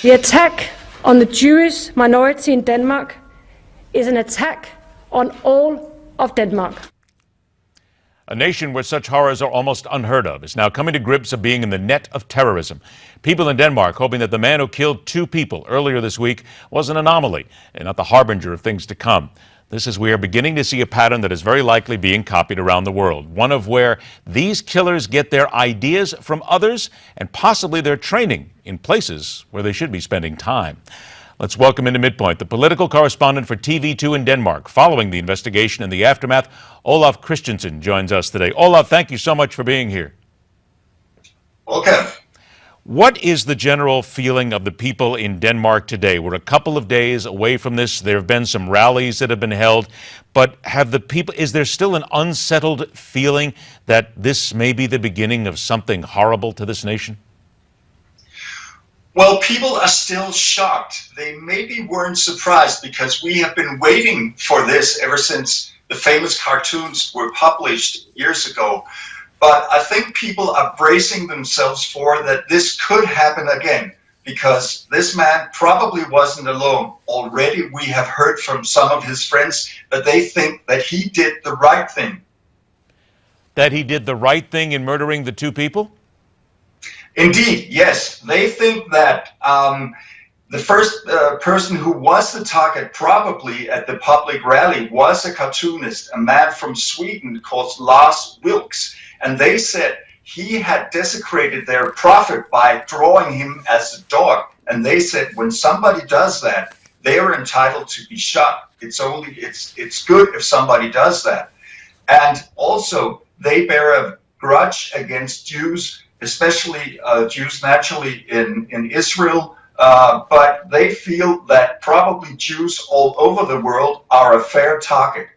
The attack on the Jewish minority in Denmark is an attack on all of Denmark. A nation where such horrors are almost unheard of is now coming to grips of being in the net of terrorism. People in Denmark hoping that the man who killed 2 people earlier this week was an anomaly and not the harbinger of things to come. This is we are beginning to see a pattern that is very likely being copied around the world, one of where these killers get their ideas from others and possibly their training in places where they should be spending time. Let's welcome into MidPoint the political correspondent for TV2 in Denmark. Following the investigation and the aftermath, Olav Christensen joins us today. Olav, thank you so much for being here. Welcome. What is the general feeling of the people in Denmark today? We're a couple of days away from this. There have been some rallies that have been held, but is there still an unsettled feeling that this may be the beginning of something horrible to this nation? Well, people are still shocked. They maybe weren't surprised because we have been waiting for this ever since the famous cartoons were published years ago. But I think people are bracing themselves for that this could happen again because this man probably wasn't alone. Already we have heard from some of his friends that they think that he did the right thing. That he did the right thing in murdering the 2 people? Indeed, yes. They think that the first person who was the target probably at the public rally was a cartoonist, a man from Sweden called Lars Vilks. And they said he had desecrated their prophet by drawing him as a dog. And they said when somebody does that, they are entitled to be shot. It's good if somebody does that. And also they bear a grudge against Jews, especially Jews naturally in Israel, but they feel that probably Jews all over the world are a fair target.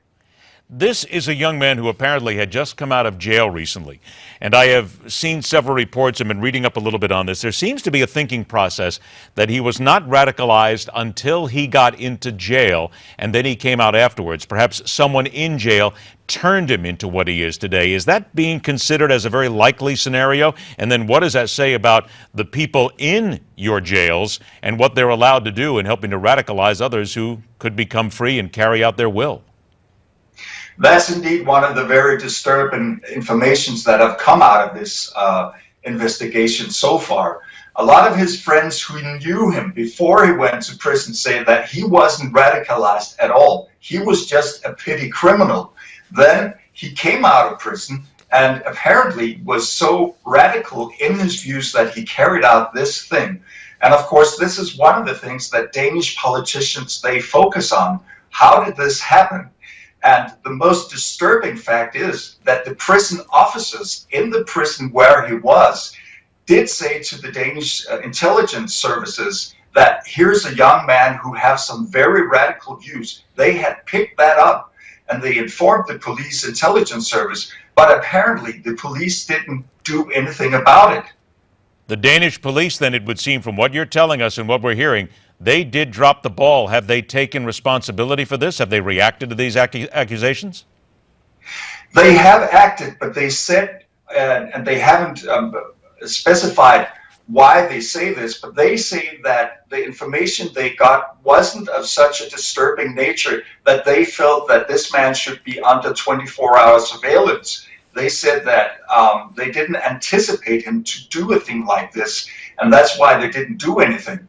This is a young man who apparently had just come out of jail recently, and I have seen several reports and been reading up a little bit on this. There seems to be a thinking process that he was not radicalized until he got into jail, and then he came out afterwards. Perhaps someone in jail turned him into what he is today. Is that being considered as a very likely scenario? And then what does that say about the people in your jails and what they're allowed to do in helping to radicalize others who could become free and carry out their will? That's indeed one of the very disturbing informations that have come out of this investigation so far. A lot of his friends who knew him before he went to prison say that he wasn't radicalized at all. He was just a petty criminal. Then he came out of prison and apparently was so radical in his views that he carried out this thing. And of course, this is one of the things that Danish politicians, they focus on. How did this happen? And the most disturbing fact is that the prison officers in the prison where he was did say to the Danish intelligence services that here's a young man who has some very radical views. They had picked that up and they informed the police intelligence service, but apparently the police didn't do anything about it. The Danish police, then, it would seem from what you're telling us and what we're hearing, they did drop the ball. Have they taken responsibility for this? Have they reacted to these accusations? They have acted, but they said, and they haven't specified why they say this, but they say that the information they got wasn't of such a disturbing nature that they felt that this man should be under 24-hour surveillance. They said that they didn't anticipate him to do a thing like this, and that's why they didn't do anything.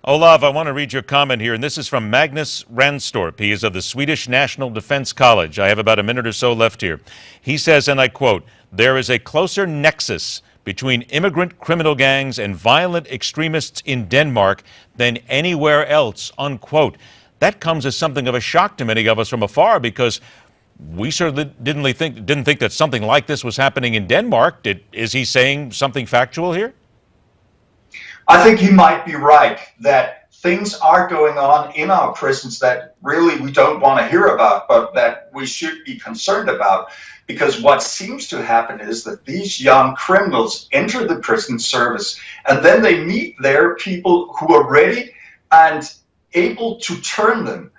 Olav, I want to read your comment here, and this is from Magnus Ranstorp. He is of the Swedish National Defense College. I have about a minute or so left here. He says, and I quote, "There is a closer nexus between immigrant criminal gangs and violent extremists in Denmark than anywhere else," unquote. That comes as something of a shock to many of us from afar because we certainly didn't think that something like this was happening in Denmark. Is he saying something factual here? I think he might be right that things are going on in our prisons that really we don't want to hear about, but that we should be concerned about. Because what seems to happen is that these young criminals enter the prison service and then they meet there people who are ready and able to turn them.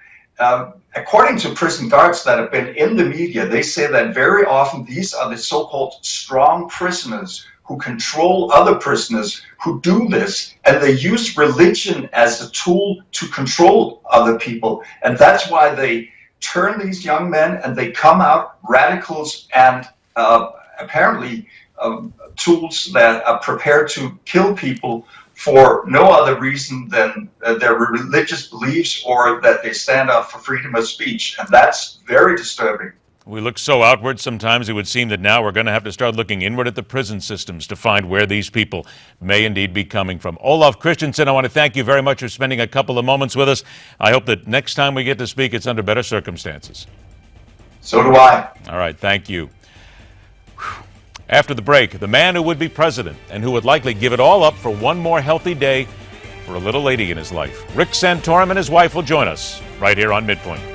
According to prison guards that have been in the media, they say that very often these are the so-called strong prisoners who control other prisoners who do this, and they use religion as a tool to control other people. And that's why they turn these young men and they come out radicals and apparently tools that are prepared to kill people for no other reason than their religious beliefs or that they stand up for freedom of speech. And that's very disturbing. We look so outward sometimes, it would seem that now we're going to have to start looking inward at the prison systems to find where these people may indeed be coming from. Olav Christensen, I want to thank you very much for spending a couple of moments with us. I hope that next time we get to speak, it's under better circumstances. So do I. All right, thank you. After the break, the man who would be president and who would likely give it all up for one more healthy day for a little lady in his life. Rick Santorum and his wife will join us right here on MidPoint.